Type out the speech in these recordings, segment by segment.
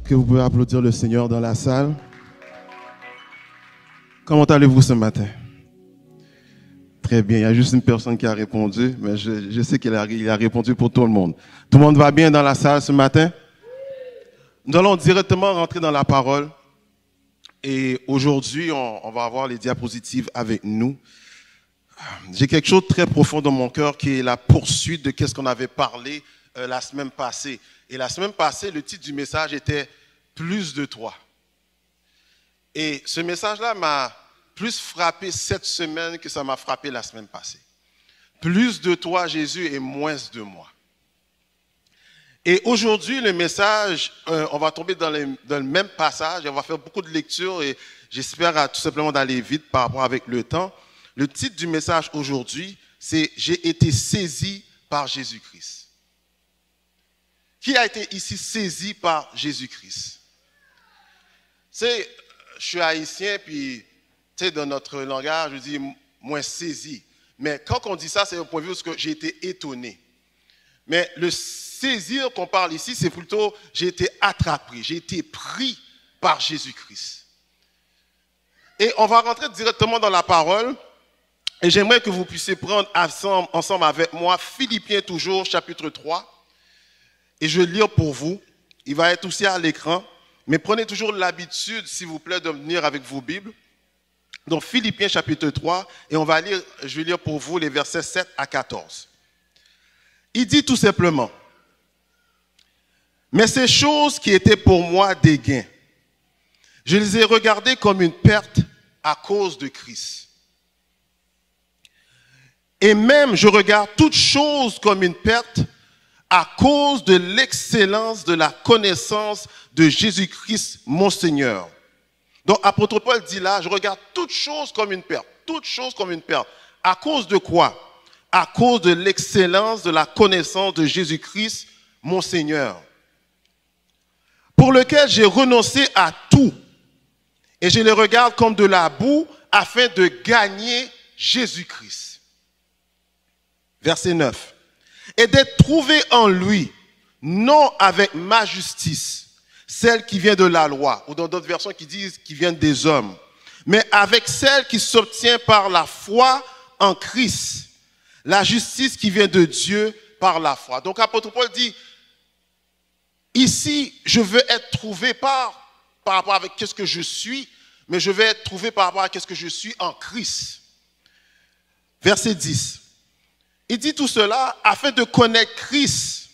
Que vous pouvez applaudir le Seigneur dans la salle. Comment allez-vous ce matin? Très bien, il y a juste une personne qui a répondu, mais je sais qu'il a répondu pour tout le monde. Tout le monde va bien dans la salle ce matin? Nous allons directement rentrer dans la parole. Et aujourd'hui, on va avoir les diapositives avec nous. J'ai quelque chose de très profond dans mon cœur qui est la poursuite de ce qu'on avait parlé la semaine passée. Et la semaine passée, le titre du message était « Plus de toi ». Et ce message-là m'a plus frappé cette semaine que ça m'a frappé la semaine passée. Plus de toi, Jésus, et moins de moi. Et aujourd'hui, le message, on va tomber dans le même passage, et on va faire beaucoup de lectures, et j'espère tout simplement d'aller vite par rapport avec le temps. Le titre du message aujourd'hui, c'est « J'ai été saisi par Jésus-Christ ». Qui a été ici saisi par Jésus-Christ? Je suis haïtien, puis dans notre langage, je dis « moins saisi ». Mais quand on dit ça, c'est au point de vue que j'ai été étonné. Mais le saisir qu'on parle ici, c'est plutôt « j'ai été attrapé », j'ai été pris par Jésus-Christ. Et on va rentrer directement dans la parole. Et j'aimerais que vous puissiez prendre ensemble avec moi Philippiens toujours, chapitre 3. Et je vais lire pour vous. Il va être aussi à l'écran. Mais prenez toujours l'habitude, s'il vous plaît, de venir avec vos Bibles. Donc Philippiens chapitre 3. Et je vais lire pour vous les versets 7 à 14. Il dit tout simplement, « Mais ces choses qui étaient pour moi des gains, je les ai regardées comme une perte à cause de Christ. Et même je regarde toutes choses comme une perte à cause de l'excellence de la connaissance de Jésus-Christ, mon Seigneur. » Donc, apôtre Paul dit là, je regarde toutes choses comme une perte. Toutes choses comme une perte. À cause de quoi? À cause de l'excellence de la connaissance de Jésus-Christ, mon Seigneur. Pour lequel j'ai renoncé à tout. Et je les regarde comme de la boue afin de gagner Jésus-Christ. Verset 9. Et d'être trouvé en lui, non avec ma justice, celle qui vient de la loi, ou dans d'autres versions qui disent qui vient des hommes, mais avec celle qui s'obtient par la foi en Christ, la justice qui vient de Dieu par la foi. Donc apôtre Paul dit, ici, je veux être trouvé par rapport avec qu'est-ce que je suis, mais je vais être trouvé par rapport à qu'est-ce que je suis en Christ. Verset 10. Il dit tout cela afin de connaître Christ.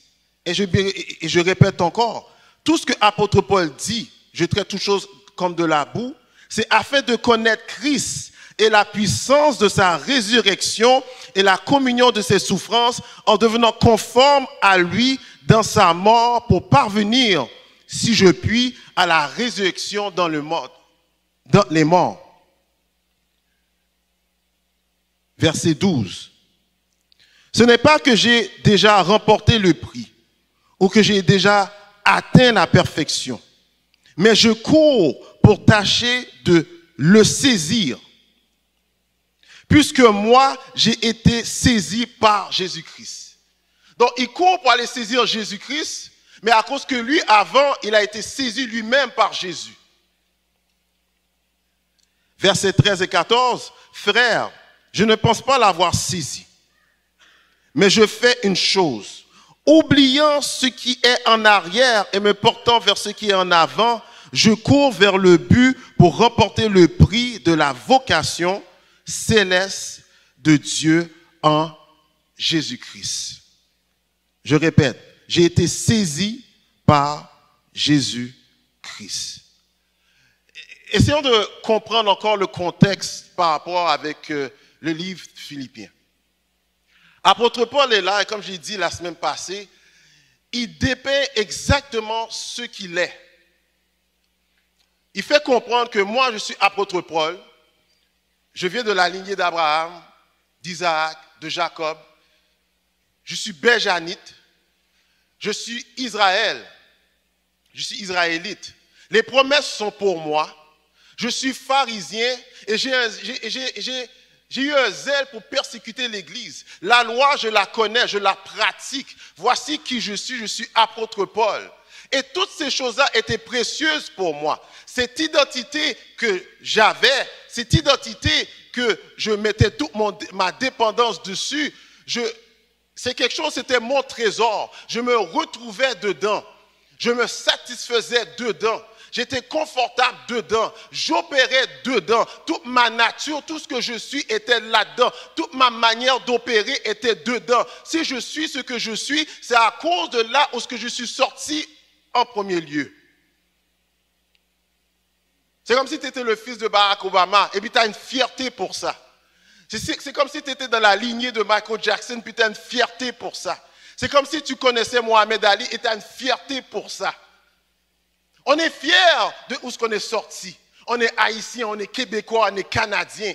Et je répète encore, tout ce que l'apôtre Paul dit, je traite toutes choses comme de la boue, c'est afin de connaître Christ et la puissance de sa résurrection et la communion de ses souffrances en devenant conforme à lui dans sa mort pour parvenir, si je puis, à la résurrection dans les morts. Verset 12. Ce n'est pas que j'ai déjà remporté le prix ou que j'ai déjà atteint la perfection, mais je cours pour tâcher de le saisir, puisque moi, j'ai été saisi par Jésus-Christ. Donc, il court pour aller saisir Jésus-Christ, mais à cause que lui, avant, il a été saisi lui-même par Jésus. Versets 13 et 14, « Frères, je ne pense pas l'avoir saisi. Mais je fais une chose, oubliant ce qui est en arrière et me portant vers ce qui est en avant, je cours vers le but pour remporter le prix de la vocation céleste de Dieu en Jésus-Christ. » Je répète, j'ai été saisi par Jésus-Christ. Essayons de comprendre encore le contexte par rapport avec le livre Philippiens. Apôtre Paul est là, et comme j'ai dit la semaine passée, il dépeint exactement ce qu'il est. Il fait comprendre que moi, je suis apôtre Paul, je viens de la lignée d'Abraham, d'Isaac, de Jacob, je suis béjanite, je suis Israël, je suis israélite. Les promesses sont pour moi, je suis pharisien et j'ai eu un zèle pour persécuter l'Église. La loi, je la connais, je la pratique. Voici qui je suis apôtre Paul. Et toutes ces choses-là étaient précieuses pour moi. Cette identité que j'avais, cette identité que je mettais toute ma dépendance dessus, c'est quelque chose, c'était mon trésor. Je me retrouvais dedans. Je me satisfaisais dedans. J'étais confortable dedans. J'opérais dedans. Toute ma nature, tout ce que je suis était là-dedans. Toute ma manière d'opérer était dedans. Si je suis ce que je suis, c'est à cause de là où je suis sorti en premier lieu. C'est comme si tu étais le fils de Barack Obama et puis tu as une fierté pour ça. C'est comme si tu étais dans la lignée de Michael Jackson puis tu as une fierté pour ça. C'est comme si tu connaissais Mohamed Ali et tu as une fierté pour ça. On est fiers de où qu'on est sorti. On est haïtien, on est québécois, on est canadien.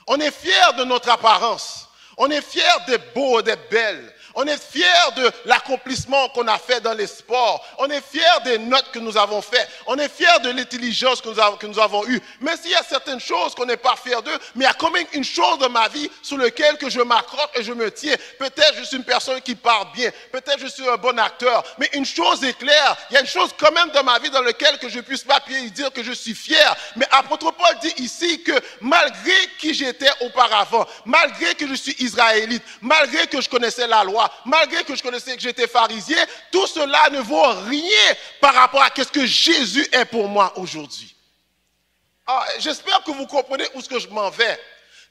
On est fiers de notre apparence. On est fiers des beaux, des belles. On est fiers de l'accomplissement qu'on a fait dans les sports. On est fiers des notes que nous avons faites. On est fiers de l'intelligence que nous avons eue. Mais s'il y a certaines choses qu'on n'est pas fiers d'eux, mais il y a quand même une chose dans ma vie sur laquelle que je m'accroche et je me tiens. Peut-être je suis une personne qui parle bien. Peut-être je suis un bon acteur. Mais une chose est claire. Il y a une chose quand même dans ma vie dans laquelle que je puisse m'appuyer et dire que je suis fier. Mais apôtre Paul dit ici que malgré qui j'étais auparavant, malgré que je suis israélite, malgré que je connaissais la loi, malgré que je connaissais que j'étais pharisien, tout cela ne vaut rien par rapport à ce que Jésus est pour moi aujourd'hui. J'espère que vous comprenez où ce que je m'en vais.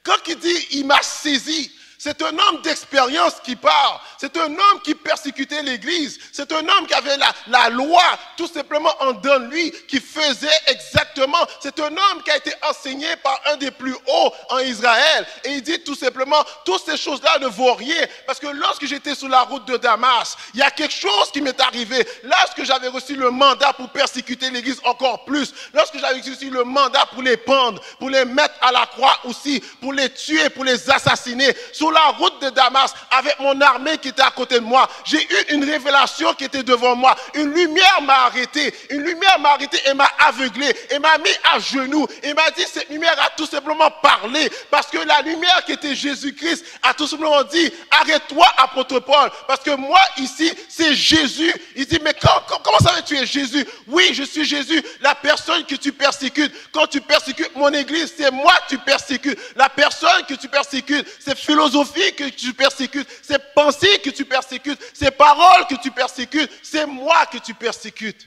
Quand il dit « il m'a saisi », c'est un homme d'expérience qui parle. C'est un homme qui persécutait l'Église. C'est un homme qui avait la loi tout simplement en dedans de lui, qui faisait exactement. C'est un homme qui a été enseigné par un des plus hauts en Israël. Et il dit tout simplement, toutes ces choses-là ne vaut rien. Parce que lorsque j'étais sur la route de Damas, il y a quelque chose qui m'est arrivé. Lorsque j'avais reçu le mandat pour persécuter l'Église encore plus, lorsque j'avais reçu le mandat pour les pendre, pour les mettre à la croix aussi, pour les tuer, pour les assassiner, sur la route de Damas, avec mon armée qui était à côté de moi, j'ai eu une révélation qui était devant moi. Une lumière m'a arrêté. Une lumière m'a arrêté et m'a aveuglé et m'a mis à genoux. Et m'a dit, cette lumière a tout simplement parlé. Parce que la lumière qui était Jésus-Christ a tout simplement dit, arrête-toi, apôtre Paul. Parce que moi, ici, c'est Jésus. Il dit, mais comment ça va, tu es Jésus? Oui, je suis Jésus, la personne que tu persécutes. Quand tu persécutes mon église, c'est moi que tu persécutes. La personne que tu persécutes, c'est philosophie que tu persécutes, ces pensées que tu persécutes, ces paroles que tu persécutes, c'est moi que tu persécutes.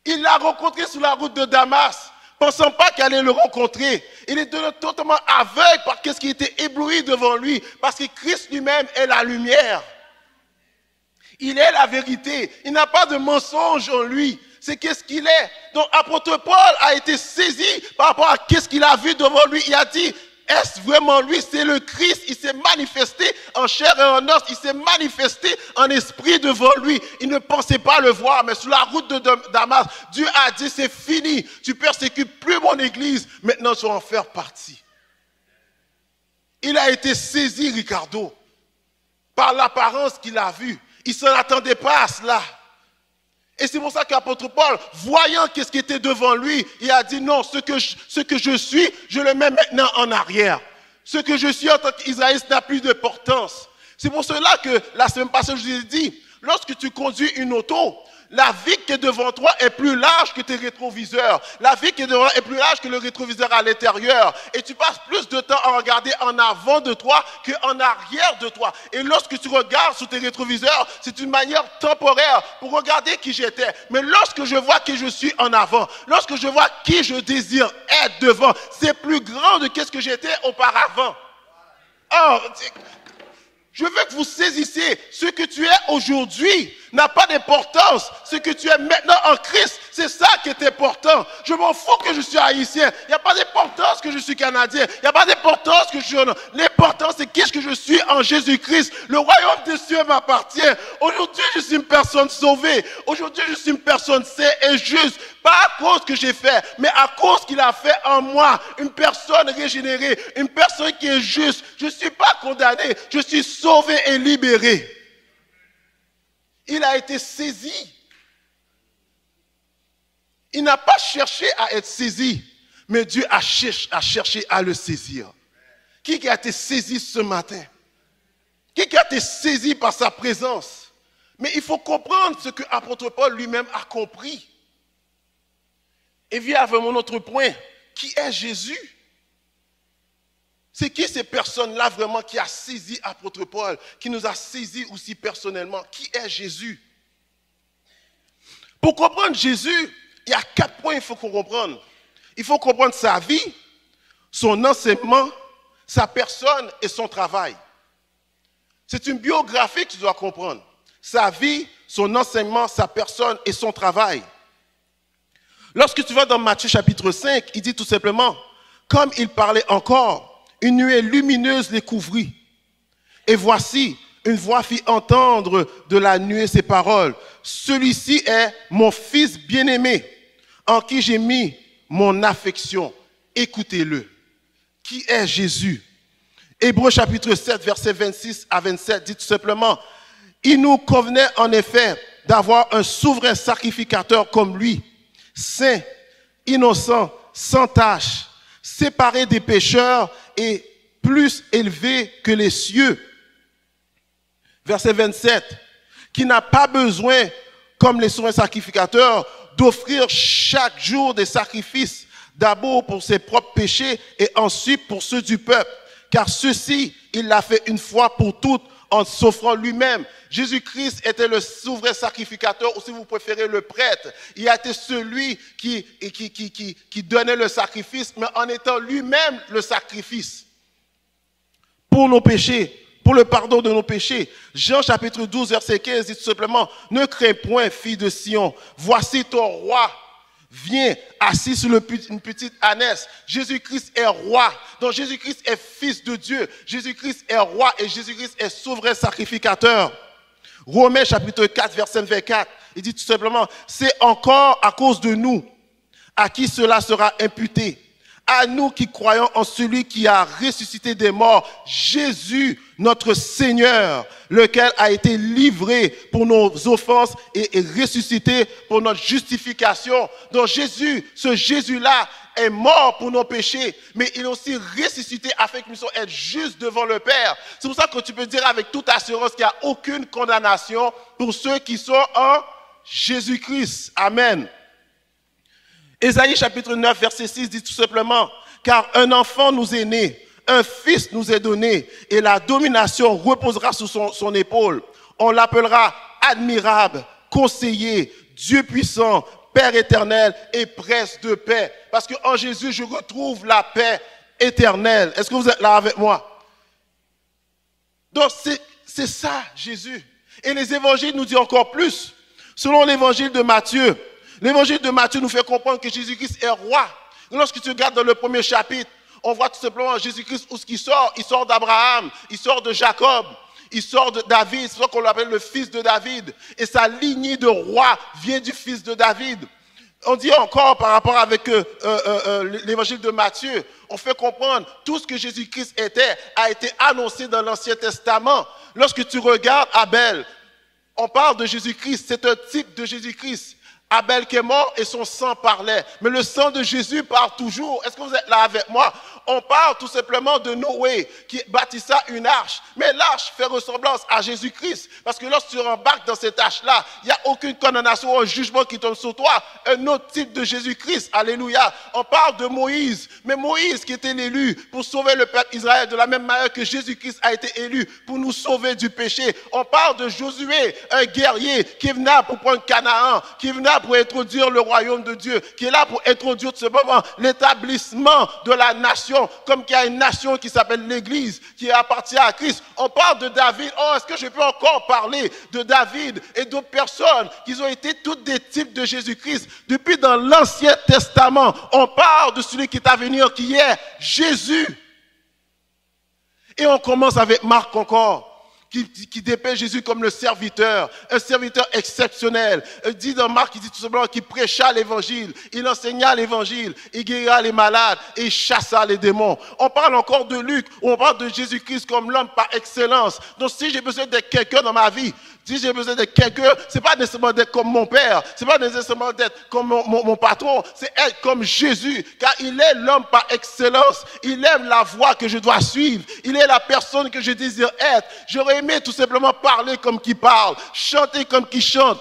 Il l'a rencontré sur la route de Damas, pensant pas qu'il allait le rencontrer. Il est totalement aveugle par ce qui était ébloui devant lui, parce que Christ lui-même est la lumière. Il est la vérité. Il n'a pas de mensonge en lui. C'est qu'est-ce qu'il est. Donc, apôtre Paul a été saisi par rapport à qu'est-ce qu'il a vu devant lui. Il a dit, est-ce vraiment lui? C'est le Christ. Il s'est manifesté en chair et en os. Il s'est manifesté en esprit devant lui. Il ne pensait pas le voir. Mais sur la route de Damas, Dieu a dit, c'est fini. Tu persécutes plus mon église. Maintenant, tu vas en faire partie. Il a été saisi, Ricardo, par l'apparence qu'il a vue. Il ne s'en attendait pas à cela. Et c'est pour ça qu'apôtre Paul, voyant qu'est-ce qui était devant lui, il a dit non, ce que je suis, je le mets maintenant en arrière. Ce que je suis en tant qu'Israélite n'a plus d'importance. C'est pour cela que la semaine passée, je vous ai dit, lorsque tu conduis une auto, la vitre qui est devant toi est plus large que tes rétroviseurs. La vitre qui est devant toi est plus large que le rétroviseur à l'intérieur. Et tu passes plus de temps à regarder en avant de toi qu'en arrière de toi. Et lorsque tu regardes sous tes rétroviseurs, c'est une manière temporaire pour regarder qui j'étais. Mais lorsque je vois qui je suis en avant, lorsque je vois qui je désire être devant, c'est plus grand de ce que j'étais auparavant. Or, je veux que vous saisissiez ce que tu es aujourd'hui n'a pas d'importance. Ce que tu es maintenant en Christ, c'est ça qui est important. Je m'en fous que je suis haïtien. Il n'y a pas d'importance que je suis canadien. Il n'y a pas d'importance que je suis... L'important, c'est qu'est-ce que je suis en Jésus-Christ. Le royaume des cieux m'appartient. Aujourd'hui, je suis une personne sauvée. Aujourd'hui, je suis une personne saine et juste. Pas à cause que j'ai fait, mais à cause qu'il a fait en moi. Une personne régénérée, une personne qui est juste. Je ne suis pas condamné. Je suis sauvé et libéré. Il a été saisi. Il n'a pas cherché à être saisi, mais Dieu a cherché à le saisir. Qui a été saisi ce matin? Qui a été saisi par sa présence? Mais il faut comprendre ce que l'apôtre Paul lui-même a compris. Et vient avec mon autre point. Qui est Jésus? C'est qui ces personnes-là vraiment qui a saisi l'apôtre Paul, qui nous a saisi aussi personnellement? Qui est Jésus? Pour comprendre Jésus, il y a 4 points qu'il faut qu'on comprenne. Il faut comprendre sa vie, son enseignement, sa personne et son travail. C'est une biographie que tu dois comprendre. Sa vie, son enseignement, sa personne et son travail. Lorsque tu vas dans Matthieu chapitre 5, il dit tout simplement, comme il parlait encore, une nuée lumineuse les couvrit. Et voici, une voix fit entendre de la nuée ces paroles. Celui-ci est mon fils bien-aimé, en qui j'ai mis mon affection. Écoutez-le. Qui est Jésus? Hébreux chapitre 7, versets 26 à 27 dit tout simplement, il nous convenait en effet d'avoir un souverain sacrificateur comme lui, saint, innocent, sans tache, séparé des pécheurs et plus élevé que les cieux. Verset 27, qui n'a pas besoin, comme les souverains sacrificateurs, d'offrir chaque jour des sacrifices, d'abord pour ses propres péchés et ensuite pour ceux du peuple. Car ceci, il l'a fait une fois pour toutes en s'offrant lui-même. Jésus-Christ était le souverain sacrificateur, ou si vous préférez le prêtre. Il a été celui qui donnait le sacrifice, mais en étant lui-même le sacrifice pour nos péchés, pour le pardon de nos péchés. Jean chapitre 12, verset 15 dit tout simplement, ne crains point, fille de Sion, voici ton roi. Viens assis sur une petite ânesse. Jésus-Christ est roi. Donc Jésus-Christ est fils de Dieu. Jésus-Christ est roi et Jésus-Christ est souverain sacrificateur. Romains chapitre 4, verset 24. Il dit tout simplement, c'est encore à cause de nous à qui cela sera imputé. À nous qui croyons en celui qui a ressuscité des morts, Jésus, notre Seigneur, lequel a été livré pour nos offenses et ressuscité pour notre justification. Donc Jésus, ce Jésus-là est mort pour nos péchés, mais il est aussi ressuscité afin que nous soyons être justes devant le Père. C'est pour ça que tu peux dire avec toute assurance qu'il n'y a aucune condamnation pour ceux qui sont en Jésus-Christ. Amen. Ésaïe chapitre 9, verset 6 dit tout simplement, car un enfant nous est né, un fils nous est donné, et la domination reposera sous son épaule. On l'appellera admirable, conseiller, Dieu puissant, Père éternel et prince de paix. Parce qu'en Jésus, je retrouve la paix éternelle. Est-ce que vous êtes là avec moi? Donc c'est ça, Jésus. Et les évangiles nous disent encore plus. Selon l'évangile de Matthieu, l'évangile de Matthieu nous fait comprendre que Jésus-Christ est roi. Lorsque tu regardes dans le premier chapitre, on voit tout simplement Jésus-Christ où ce qu'il sort. Il sort d'Abraham, il sort de Jacob, il sort de David. C'est pour ça qu'on l'appelle le fils de David. Et sa lignée de roi vient du fils de David. On dit encore par rapport avec l'évangile de Matthieu, on fait comprendre tout ce que Jésus-Christ était a été annoncé dans l'Ancien Testament. Lorsque tu regardes Abel, on parle de Jésus-Christ, c'est un type de Jésus-Christ. Abel qui est mort et son sang parlait. Mais le sang de Jésus parle toujours. Est-ce que vous êtes là avec moi? On parle tout simplement de Noé qui bâtissa une arche. Mais l'arche fait ressemblance à Jésus-Christ. Parce que lorsque tu embarques dans cette arche-là, il n'y a aucune condamnation ou un jugement qui tombe sur toi. Un autre type de Jésus-Christ. Alléluia. On parle de Moïse. Mais Moïse qui était l'élu pour sauver le peuple Israël de la même manière que Jésus-Christ a été élu pour nous sauver du péché. On parle de Josué, un guerrier qui est venu pour prendre Canaan, qui est venu pour introduire le royaume de Dieu, qui est là pour introduire tout simplement l'établissement de la nation, comme qu'il y a une nation qui s'appelle l'Église, qui appartient à Christ. On parle de David. Oh, est-ce que je peux encore parler de David et d'autres personnes qui ont été toutes des types de Jésus-Christ? Depuis dans l'Ancien Testament, on parle de celui qui est à venir, qui est Jésus. Et on commence avec Marc encore, qui dépeint Jésus comme le serviteur, un serviteur exceptionnel. Il dit dans Marc, il dit tout simplement qu'il prêcha l'évangile, il enseigna l'évangile, il guérira les malades et il chassa les démons. On parle encore de Luc, où on parle de Jésus-Christ comme l'homme par excellence. Donc si j'ai besoin de quelqu'un dans ma vie, Si j'ai besoin de quelqu'un, ce n'est pas nécessairement d'être comme mon père, ce n'est pas nécessairement d'être comme mon patron, c'est être comme Jésus, car il est l'homme par excellence. Il aime la voie que je dois suivre. Il est la personne que je désire être. J'aurais aimé tout simplement parler comme qui parle, chanter comme qui chante,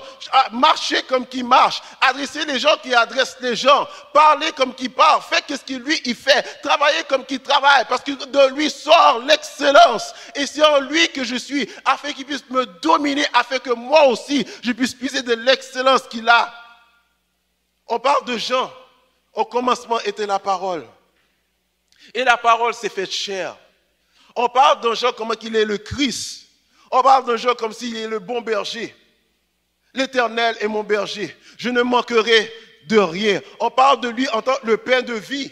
marcher comme qui marche, adresser les gens qui adressent les gens, parler comme qui parle, faire ce qu'il lui il fait, travailler comme qui travaille, parce que de lui sort l'excellence. Et c'est en lui que je suis, afin qu'il puisse me dominer, afin que moi aussi, je puisse puiser de l'excellence qu'il a. On parle de Jean. Au commencement était la parole. Et la parole s'est faite chair. On parle d'un Jean comme qu'il est le Christ. On parle d'un Jean comme s'il est le bon berger. L'Éternel est mon berger. Je ne manquerai de rien. On parle de lui en tant que le pain de vie.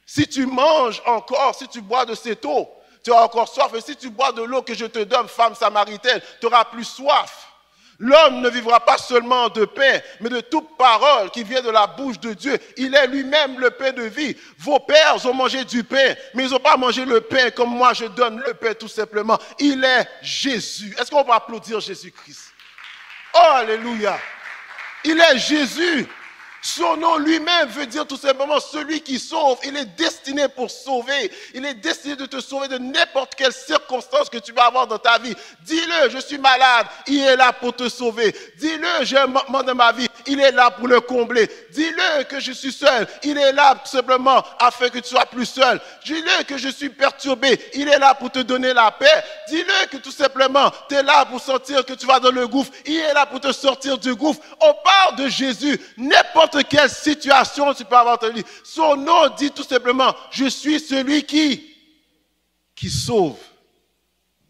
Si tu manges encore, si tu bois de cette eau, tu auras encore soif. Et si tu bois de l'eau que je te donne, femme samaritaine, tu n'auras plus soif. L'homme ne vivra pas seulement de pain, mais de toute parole qui vient de la bouche de Dieu. Il est lui-même le pain de vie. Vos pères ont mangé du pain, mais ils n'ont pas mangé le pain comme moi je donne le pain tout simplement. Il est Jésus. Est-ce qu'on peut applaudir Jésus-Christ? Oh, alléluia. Il est Jésus. Son nom lui-même veut dire tout simplement celui qui sauve. Il est destiné pour sauver. Il est destiné de te sauver de n'importe quelle circonstance que tu vas avoir dans ta vie. Dis-le, je suis malade. Il est là pour te sauver. Dis-le, j'ai un manquement dans ma vie. Il est là pour le combler. Dis-le que je suis seul. Il est là tout simplement afin que tu sois plus seul. Dis-le que je suis perturbé. Il est là pour te donner la paix. Dis-le que tout simplement tu es là pour sentir que tu vas dans le gouffre. Il est là pour te sortir du gouffre. On parle de Jésus. N'importe quelle situation tu peux avoir dans ta vie. Son nom dit tout simplement, je suis celui qui sauve.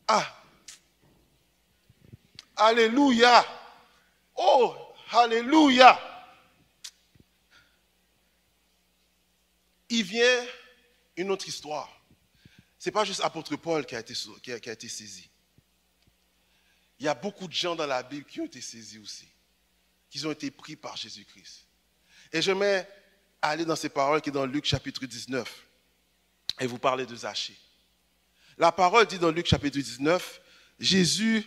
Ah. Alléluia. Oh, alléluia. Il vient une autre histoire. Ce n'est pas juste apôtre Paul qui a été saisi. Il y a beaucoup de gens dans la Bible qui ont été saisis aussi, qui ont été pris par Jésus-Christ. Et j'aimerais aller dans ces paroles qui est dans Luc chapitre 19 et vous parler de Zachée. La parole dit dans Luc chapitre 19, Jésus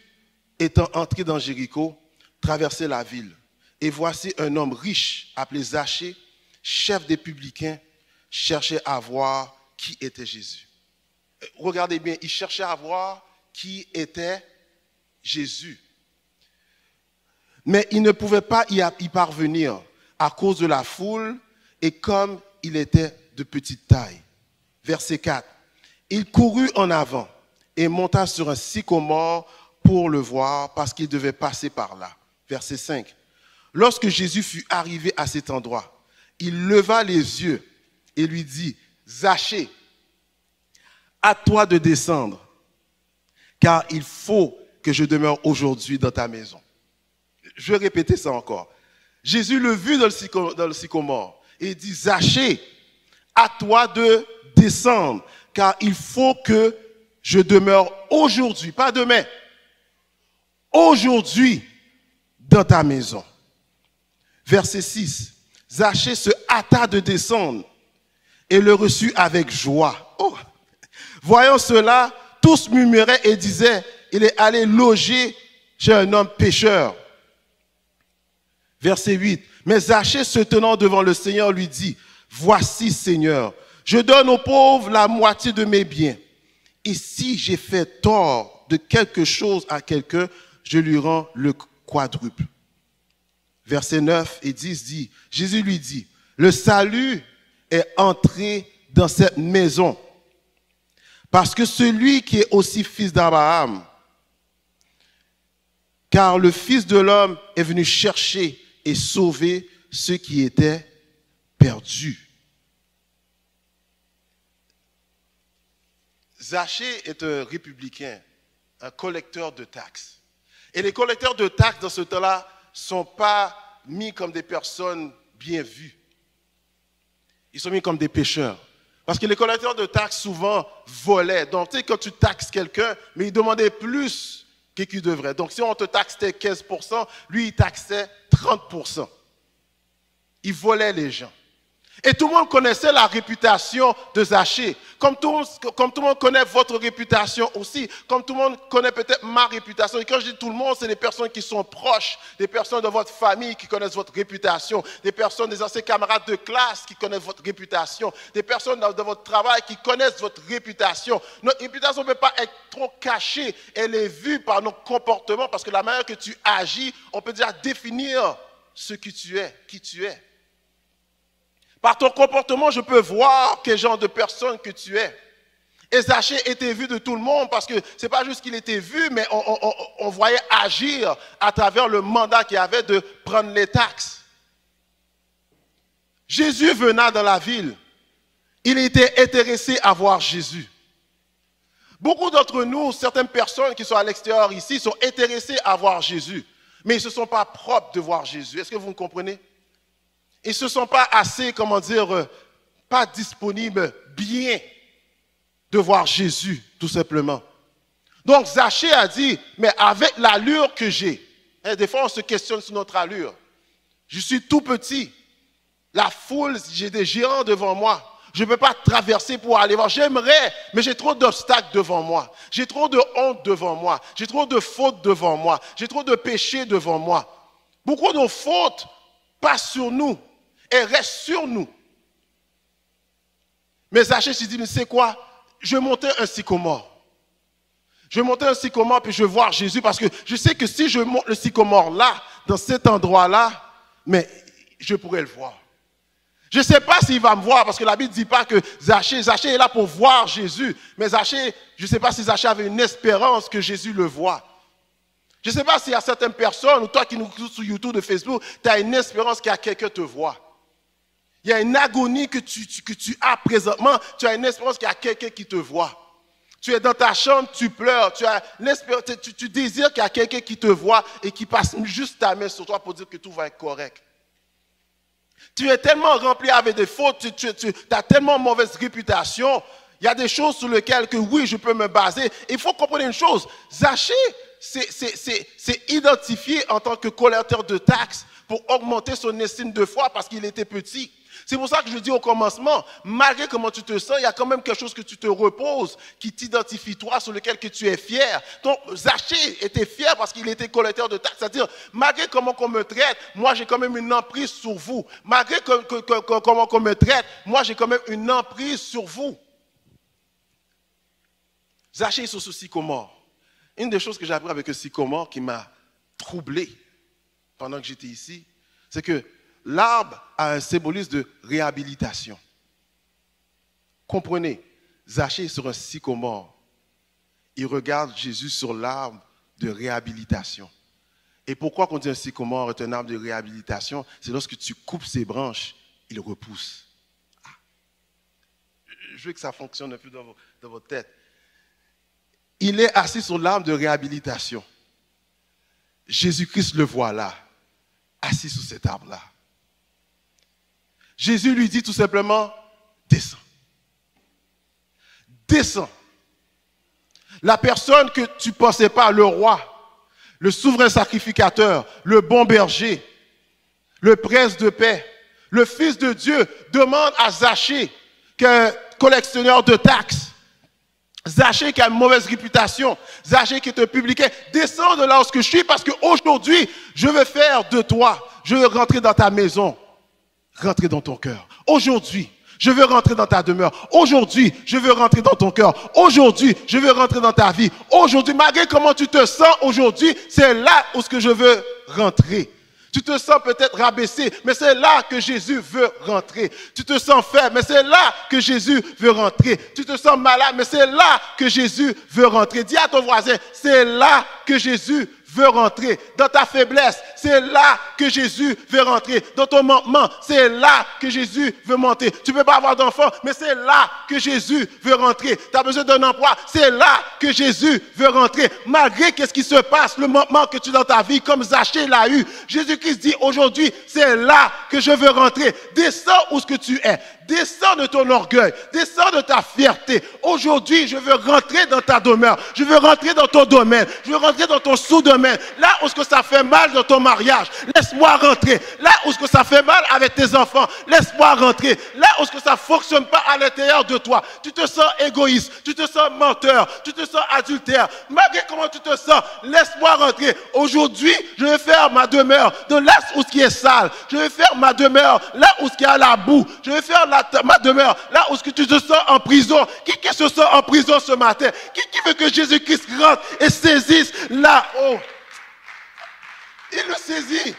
étant entré dans Jéricho, traversait la ville. Et voici un homme riche appelé Zachée, chef des publicains, cherchait à voir qui était Jésus. Regardez bien, il cherchait à voir qui était Jésus. Mais il ne pouvait pas y parvenir à cause de la foule et comme il était de petite taille. Verset 4. Il courut en avant et monta sur un sycomore pour le voir parce qu'il devait passer par là. Verset 5. Lorsque Jésus fut arrivé à cet endroit, il leva les yeux et lui dit, Zachée, à toi de descendre, car il faut que je demeure aujourd'hui dans ta maison. Je vais répéter ça encore. Jésus le vit dans le sycomore et il dit, Zachée, à toi de descendre, car il faut que je demeure aujourd'hui, pas demain, aujourd'hui dans ta maison. Verset 6, Zachée se hâta de descendre et le reçut avec joie. Oh. Voyant cela, tous murmuraient et disaient, il est allé loger chez un homme pécheur. Verset 8. Mais Zachée se tenant devant le Seigneur lui dit, voici Seigneur, je donne aux pauvres la moitié de mes biens. Et si j'ai fait tort de quelque chose à quelqu'un, je lui rends le quadruple. Verset 9 et 10 dit, Jésus lui dit, le salut est entré dans cette maison. Parce que celui qui est aussi fils d'Abraham, car le Fils de l'homme est venu chercher et sauver ceux qui étaient perdus. Zachée est un républicain, un collecteur de taxes. Et les collecteurs de taxes dans ce temps-là ne sont pas mis comme des personnes bien vues. Ils sont mis comme des pécheurs. Parce que les collecteurs de taxes souvent volaient. Donc, tu sais, quand tu taxes quelqu'un, mais il demandait plus qu'il devrait. Donc, si on te taxait 15%, lui, il taxait 30%. Il volait les gens. Et tout le monde connaissait la réputation de Zachée. Comme tout le monde connaît votre réputation aussi. Comme tout le monde connaît peut-être ma réputation. Et quand je dis tout le monde, c'est des personnes qui sont proches. Des personnes de votre famille qui connaissent votre réputation. Des personnes, des anciens camarades de classe qui connaissent votre réputation. Des personnes de votre travail qui connaissent votre réputation. Notre réputation ne peut pas être trop cachée. Elle est vue par nos comportements. Parce que la manière que tu agis, on peut déjà définir ce que tu es, qui tu es. Par ton comportement, je peux voir quel genre de personne que tu es. Et Zachée était vu de tout le monde parce que ce n'est pas juste qu'il était vu, mais on voyait agir à travers le mandat qu'il avait de prendre les taxes. Jésus venait dans la ville. Il était intéressé à voir Jésus. Beaucoup d'entre nous, certaines personnes qui sont à l'extérieur ici, sont intéressées à voir Jésus. Mais ils ne se sont pas propres de voir Jésus. Est-ce que vous me comprenez? Ils ne se sont pas assez, pas disponibles bien de voir Jésus, tout simplement. Donc Zachée a dit, mais avec l'allure que j'ai, des fois on se questionne sur notre allure. Je suis tout petit. La foule, j'ai des géants devant moi. Je ne peux pas traverser pour aller voir. J'aimerais, mais j'ai trop d'obstacles devant moi. J'ai trop de honte devant moi. J'ai trop de fautes devant moi. J'ai trop de péchés devant moi. Beaucoup de fautes passent sur nous et restent sur nous. Mais Zachée s'est dit, mais c'est quoi? Je vais monter un sycomore. Je vais monter un sycomore puis je vais voir Jésus parce que je sais que si je monte le sycomore là, dans cet endroit-là, mais je pourrais le voir. Je ne sais pas s'il va me voir, parce que la Bible ne dit pas que Zachée est là pour voir Jésus. Mais Zachée, je ne sais pas si Zachée avait une espérance que Jésus le voie. Je ne sais pas s'il y a certaines personnes, ou toi qui nous écoutes sur YouTube, de Facebook, tu as une espérance qu'il y a quelqu'un te voit. Il y a une agonie que tu as présentement, tu as une espérance qu'il y a quelqu'un qui te voit. Tu es dans ta chambre, tu pleures, tu désires qu'il y a quelqu'un qui te voit et qui passe juste ta main sur toi pour dire que tout va être correct. Tu es tellement rempli avec des fautes, tu as tellement mauvaise réputation. Il y a des choses sur lesquelles que oui, je peux me baser. Il faut comprendre une chose. Zachée, c'est identifié en tant que collecteur de taxes pour augmenter son estime de foi parce qu'il était petit. C'est pour ça que je dis au commencement, malgré comment tu te sens, il y a quand même quelque chose que tu te reposes, qui t'identifie toi, sur lequel que tu es fier. Donc Zachée était fier parce qu'il était collecteur de taxes. C'est-à-dire, malgré comment on me traite, moi j'ai quand même une emprise sur vous. Malgré comment on me traite, moi j'ai quand même une emprise sur vous. Zachée est sur ce sycomore. Une des choses que j'ai appris avec le sycomore qui m'a troublé pendant que j'étais ici, c'est que l'arbre a un symbolisme de réhabilitation. Comprenez, Zachée est sur un sycomore. Il regarde Jésus sur l'arbre de réhabilitation. Et pourquoi on dit un sycomore est un arbre de réhabilitation? C'est lorsque tu coupes ses branches, il repousse. Ah. Je veux que ça fonctionne un peu dans votre tête. Il est assis sur l'arbre de réhabilitation. Jésus-Christ le voit là, assis sous cet arbre-là. Jésus lui dit tout simplement, descends. Descends. La personne que tu ne pensais pas, le roi, le souverain sacrificateur, le bon berger, le prince de paix, le fils de Dieu, demande à Zachée, qui est un collectionneur de taxes, Zachée qui a une mauvaise réputation, Zachée qui est un publicain, descends de là où je suis parce qu'aujourd'hui, je veux faire de toi, je veux rentrer dans ta maison. Rentrer dans ton cœur. Aujourd'hui, je veux rentrer dans ta demeure. Aujourd'hui, je veux rentrer dans ton cœur. Aujourd'hui, je veux rentrer dans ta vie. Aujourd'hui, malgré comment tu te sens aujourd'hui, c'est là où je veux rentrer. Tu te sens peut-être rabaissé, mais c'est là que Jésus veut rentrer. Tu te sens faible, mais c'est là que Jésus veut rentrer. Tu te sens malade, mais c'est là que Jésus veut rentrer. Dis à ton voisin, c'est là que Jésus veut rentrer. Dans ta faiblesse, c'est là que Jésus veut rentrer. Dans ton manquement, c'est là que Jésus veut monter. Tu ne peux pas avoir d'enfant, mais c'est là que Jésus veut rentrer. Tu as besoin d'un emploi, c'est là que Jésus veut rentrer. Malgré qu'est-ce qui se passe, le manquement que tu as dans ta vie, comme Zachée l'a eu, Jésus-Christ dit aujourd'hui, c'est là que je veux rentrer. Descends où ce que tu es. Descends de ton orgueil, descends de ta fierté. Aujourd'hui, je veux rentrer dans ta demeure. Je veux rentrer dans ton domaine. Je veux rentrer dans ton sous-domaine. Là où ce que ça fait mal dans ton mari. mariage, laisse-moi rentrer. Là où ce que ça fait mal avec tes enfants, laisse-moi rentrer. Là où ce que ça ne fonctionne pas à l'intérieur de toi, tu te sens égoïste, tu te sens menteur, tu te sens adultère. Malgré comment tu te sens, laisse-moi rentrer. Aujourd'hui, je vais faire ma demeure de là où ce qui est sale. Je vais faire ma demeure là où ce qui a la boue. Je vais faire ma demeure là où ce que tu te sens en prison. Qui se sent en prison ce matin? Qui veut que Jésus-Christ rentre et saisisse là? Oh, il le saisit.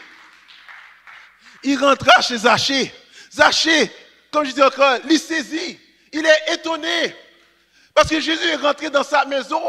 Il rentra chez Zachée. Zachée, comme je dis encore, il saisit. Il est étonné. Parce que Jésus est rentré dans sa maison.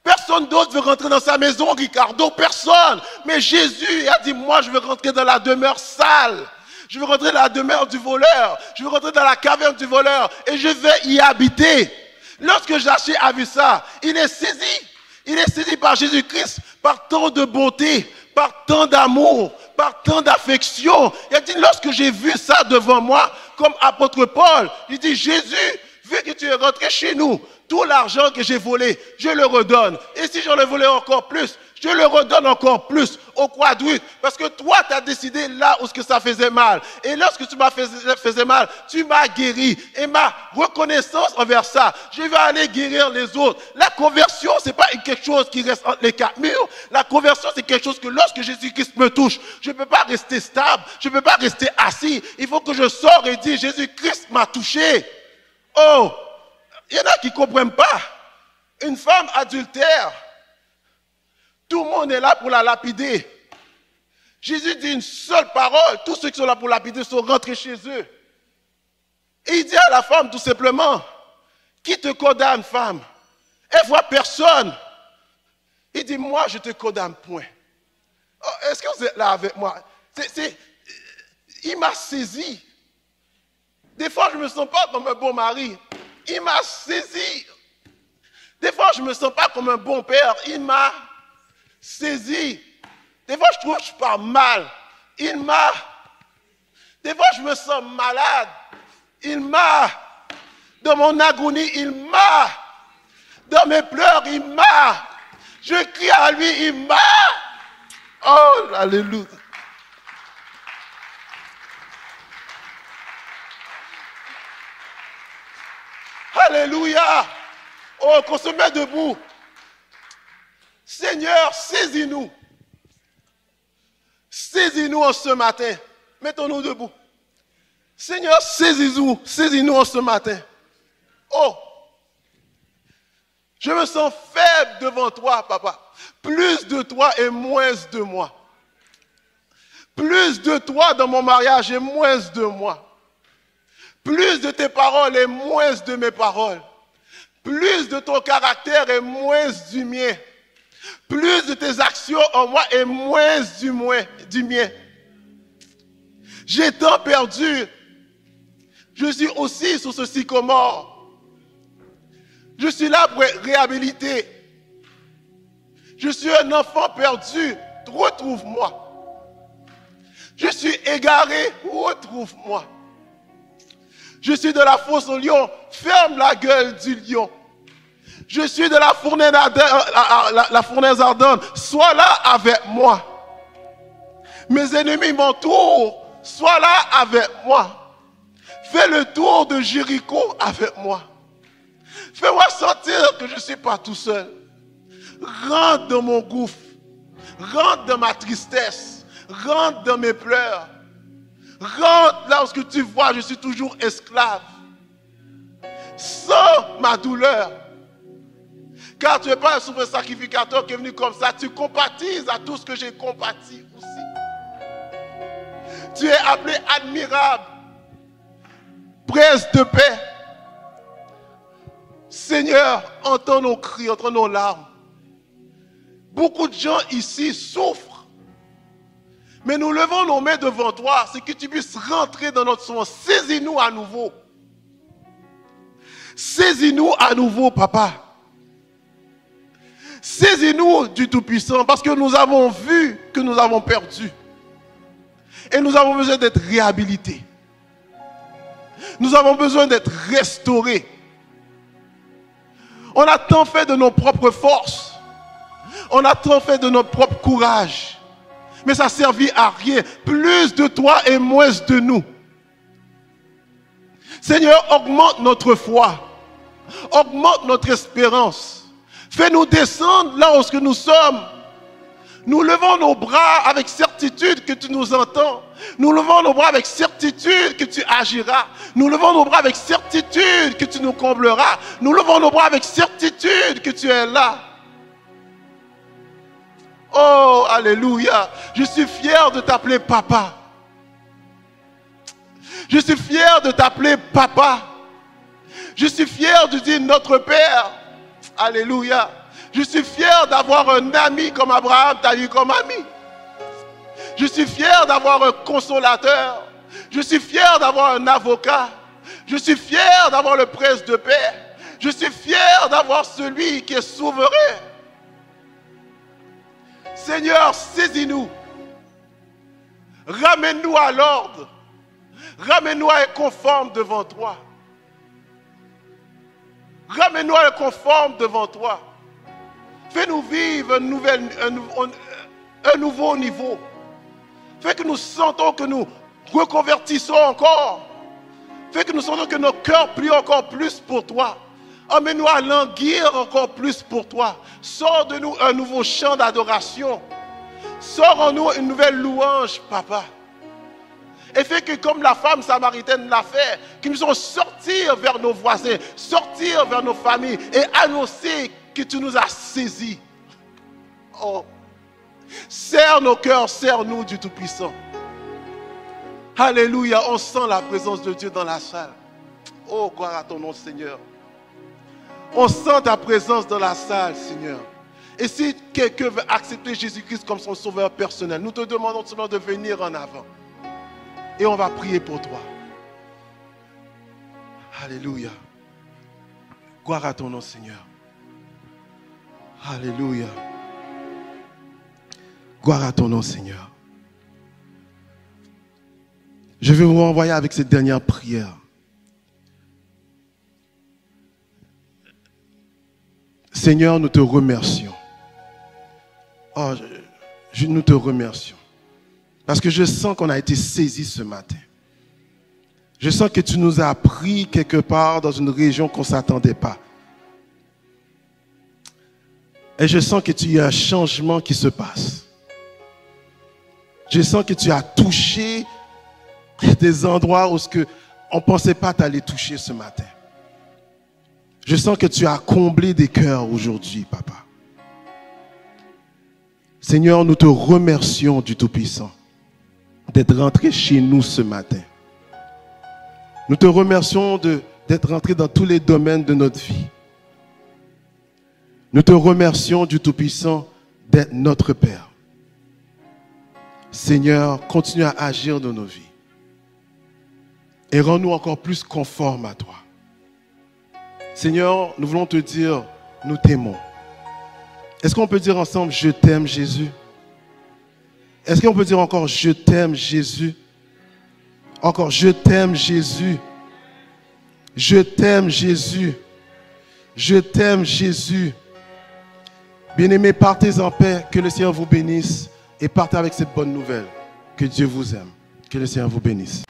Personne d'autre veut rentrer dans sa maison, Ricardo, personne. Mais Jésus a dit, moi je veux rentrer dans la demeure sale. Je veux rentrer dans la demeure du voleur. Je veux rentrer dans la caverne du voleur. Et je vais y habiter. Lorsque Zachée a vu ça, il est saisi. Il est saisi par Jésus-Christ, par tant de bonté, par tant d'amour, par tant d'affection. Il a dit, lorsque j'ai vu ça devant moi, comme apôtre Paul, il dit, Jésus, vu que tu es rentré chez nous, tout l'argent que j'ai volé, je le redonne. Et si j'en ai volé encore plus, je le redonne encore plus, au quadruple. Parce que toi, tu as décidé là où ce que ça faisait mal. Et lorsque tu m'as fait mal, tu m'as guéri. Et ma reconnaissance envers ça, je vais aller guérir les autres. La conversion, ce n'est pas quelque chose qui reste entre les quatre murs. La conversion, c'est quelque chose que lorsque Jésus-Christ me touche, je ne peux pas rester stable, je ne peux pas rester assis. Il faut que je sorte et dise, Jésus-Christ m'a touché. Oh, il y en a qui ne comprennent pas. Une femme adultère, tout le monde est là pour la lapider. Jésus dit une seule parole, tous ceux qui sont là pour lapider sont rentrés chez eux. Et il dit à la femme tout simplement, qui te condamne, femme? Elle voit personne. Il dit, moi je te condamne point. Oh, est-ce que vous êtes là avec moi? Il m'a saisi. Des fois je ne me sens pas comme un bon mari. Il m'a saisi. Des fois, je ne me sens pas comme un bon père. Il m'a saisi. Des fois, je trouve que je parle mal. Des fois, je me sens malade. Dans mon agonie, il m'a. Dans mes pleurs, il m'a. Je crie à lui, il m'a. Oh, alléluia. Alléluia. Oh, qu'on se mette debout. Seigneur, saisis-nous. Saisis-nous en ce matin. Mettons-nous debout. Seigneur, saisis-nous en ce matin. Oh, je me sens faible devant toi, papa. Plus de toi et moins de moi. Plus de toi dans mon mariage et moins de moi. Plus de tes paroles et moins de mes paroles. Plus de ton caractère et moins du mien. Plus de tes actions en moi et moins du mien. J'ai tant perdu. Je suis aussi sur ce sycomore. Je suis là pour être réhabilité. Je suis un enfant perdu. Retrouve-moi. Je suis égaré. Retrouve-moi. Je suis de la fosse au lion. Ferme la gueule du lion. Je suis de la fournaise ardente. Sois là avec moi. Mes ennemis m'entourent. Sois là avec moi. Fais le tour de Jéricho avec moi. Fais-moi sentir que je ne suis pas tout seul. Rentre dans mon gouffre. Rentre dans ma tristesse. Rentre dans mes pleurs. Rentre là où tu vois, je suis toujours esclave. Sens ma douleur. Car tu n'es pas un souverain sacrificateur qui est venu comme ça. Tu compatises à tout ce que j'ai compati aussi. Tu es appelé admirable. Prince de paix. Seigneur, entends nos cris, entends nos larmes. Beaucoup de gens ici souffrent. Mais nous levons nos mains devant toi, c'est que tu puisses rentrer dans notre sang. Saisis-nous à nouveau. Saisis-nous à nouveau, papa. Saisis-nous du Tout-Puissant, parce que nous avons vu que nous avons perdu. Et nous avons besoin d'être réhabilités. Nous avons besoin d'être restaurés. On a tant fait de nos propres forces. On a tant fait de notre propre courage. Mais ça ne servit à rien. Plus de toi et moins de nous. Seigneur, augmente notre foi. Augmente notre espérance. Fais-nous descendre là où nous sommes. Nous levons nos bras avec certitude que tu nous entends. Nous levons nos bras avec certitude que tu agiras. Nous levons nos bras avec certitude que tu nous combleras. Nous levons nos bras avec certitude que tu es là. Oh, alléluia. Je suis fier de t'appeler papa. Je suis fier de t'appeler papa. Je suis fier de dire notre Père. Alléluia. Je suis fier d'avoir un ami comme Abraham t'a eu comme ami. Je suis fier d'avoir un consolateur. Je suis fier d'avoir un avocat. Je suis fier d'avoir le prince de paix. Je suis fier d'avoir celui qui est souverain. Seigneur, saisis-nous. Ramène-nous à l'ordre. Ramène-nous à être conforme devant toi. Ramène-nous à être conforme devant toi. Fais-nous vivre un nouveau niveau. Fais que nous sentons que nous reconvertissons encore. Fais que nous sentons que nos cœurs plient encore plus pour toi. Emmène-nous à languir encore plus pour toi. Sors de nous un nouveau chant d'adoration. Sors en nous une nouvelle louange, papa. Et fais que comme la femme samaritaine l'a fait, que nous puissions sortir vers nos voisins, sortir vers nos familles et annoncer que tu nous as saisis. Oh, serre nos cœurs, serre-nous du Tout-Puissant. Alléluia, on sent la présence de Dieu dans la salle. Oh, gloire à ton nom, Seigneur. On sent ta présence dans la salle, Seigneur. Et si quelqu'un veut accepter Jésus-Christ comme son sauveur personnel, nous te demandons seulement de venir en avant. Et on va prier pour toi. Alléluia. Gloire à ton nom, Seigneur. Alléluia. Gloire à ton nom, Seigneur. Je vais vous renvoyer avec cette dernière prière. Seigneur, nous te remercions. Oh, nous te remercions. Parce que je sens qu'on a été saisis ce matin. Je sens que tu nous as pris quelque part dans une région qu'on ne s'attendait pas. Et je sens que tu y a un changement qui se passe. Je sens que tu as touché des endroits où on ne pensait pas t'aller toucher ce matin. Je sens que tu as comblé des cœurs aujourd'hui, papa. Seigneur, nous te remercions du Tout-Puissant d'être rentré chez nous ce matin. Nous te remercions d'être rentré dans tous les domaines de notre vie. Nous te remercions du Tout-Puissant d'être notre Père. Seigneur, continue à agir dans nos vies. Et rends-nous encore plus conformes à toi. Seigneur, nous voulons te dire, nous t'aimons. Est-ce qu'on peut dire ensemble, je t'aime Jésus? Est-ce qu'on peut dire encore, je t'aime Jésus? Encore, je t'aime Jésus. Je t'aime Jésus. Je t'aime Jésus. Bien-aimés, partez en paix. Que le Seigneur vous bénisse. Et partez avec cette bonne nouvelle. Que Dieu vous aime. Que le Seigneur vous bénisse.